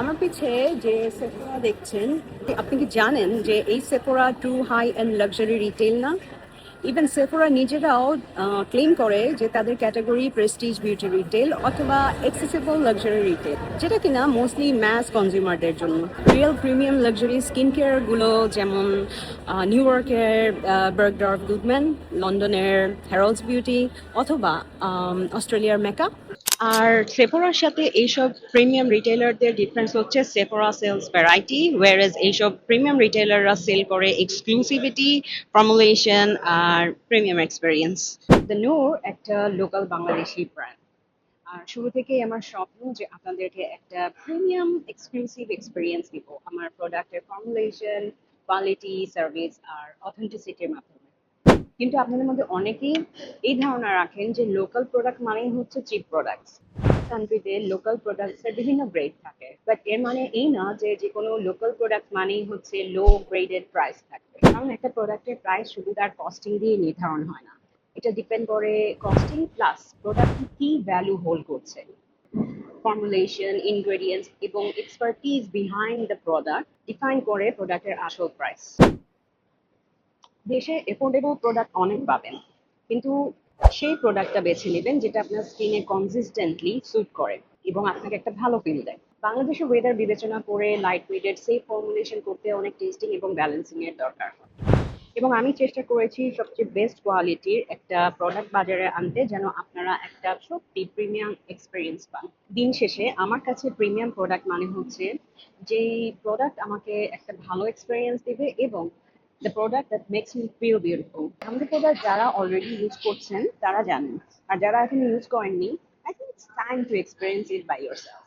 আমার পিছে যে সেফোরা দেখছেন, আপনি কি জানেন যে এই Sephora true high and luxury retail না? ইভেন সেফোরা নিজেরাও ক্লেম করে যে তাদের ক্যাটাগরি প্রেস্টিজ বিউটি রিটেল অথবা এক্সেসিবল লাক্সারি রিটেল, যেটা কিনা মোস্টলি ম্যাস কনজিউমারদের জন্য। রিয়েল প্রিমিয়াম লাক্সারি স্কিন কেয়ারগুলো যেমন নিউ ইয়র্কের বার্গডর্ফ গুডম্যান, লন্ডনের হ্যারোল্ডস বিউটি অথবা অস্ট্রেলিয়ার মেকআপ। আর সেফোরার সাথে এইসব প্রিমিয়াম রিটেলারদের ডিফারেন্স হচ্ছে সেফোরা সেলস ভ্যারাইটি, ওয়ারেজ এইসব প্রিমিয়াম রিটেলাররা সেল করে এক্সক্লুসিভিটি, ফর্মুলেশন আর প্রিমিয়াম এক্সপেরিয়েন্স। দ্য নূর একটা লোকাল বাংলাদেশি ব্র্যান্ড। আর শুরু থেকেই আমার স্বপ্ন যে আপনাদেরকে একটা প্রিমিয়াম এক্সক্লুসিভ এক্সপিরিয়েন্স দিব আমার প্রোডাক্টের ফর্মুলেশন, কোয়ালিটি, সার্ভিস আর অথেন্টিসিটির মাধ্যমে। কিন্তু আপনাদের মধ্যে অনেকেই এই ধারণা রাখেন যে লোকাল প্রোডাক্ট মানেই হচ্ছে চিপ প্রোডাক্টস। কান্ট্রিতে লোকাল প্রোডাক্টসের বিভিন্ন গ্রেড থাকে, বাট এর মানে এই না যে যে কোনো লোকাল প্রোডাক্ট মানেই হচ্ছে লো গ্রেডেড প্রাইস থাকবে। কারণ একটা প্রোডাক্টের প্রাইস শুধু তার কস্টিং দিয়ে নির্ধারণ হয় না, এটা ডিপেন্ড করে কস্টিং প্লাস প্রোডাক্ট কি ভ্যালু হোল্ড করছে। ফর্মুলেশন, ইনগ্রেডিয়েন্টস এবং expertise behind the product define করে প্রোডাক্টের আসল প্রাইস। দেশে এফোর্ডেবল প্রোডাক্ট অনেক পাবেন, কিন্তু সেই প্রোডাক্টটা বেছে নেবেন যেটা আপনার স্কিনে কনসিস্টেন্টলি স্যুট করে এবং আপনাকে একটা ভালো ফিল দেয়। বাংলাদেশের ওয়েদার বিবেচনা করে লাইট ওয়েটেড সেফ ফর্মুলেশন করতে অনেক টেস্টিং এবং ব্যালেন্সিং এর দরকার হয়। এবং আমি চেষ্টা করেছি সবচেয়ে বেস্ট কোয়ালিটির একটা প্রোডাক্ট বাজারে আনতে, যেন আপনারা একটা সত্যি প্রিমিয়াম এক্সপিরিয়েন্স পান। দিন শেষে আমার কাছে প্রিমিয়াম প্রোডাক্ট মানে হচ্ছে যেই প্রোডাক্ট আমাকে একটা ভালো এক্সপিরিয়েন্স দিবে এবং the product that makes me feel beautiful. আমাদের প্রোডাক্ট যারা অলরেডি ইউজ করছেন তারা জানেন, আর যারা এখন ইউজ করেননি, I think it's time to experience it by yourself.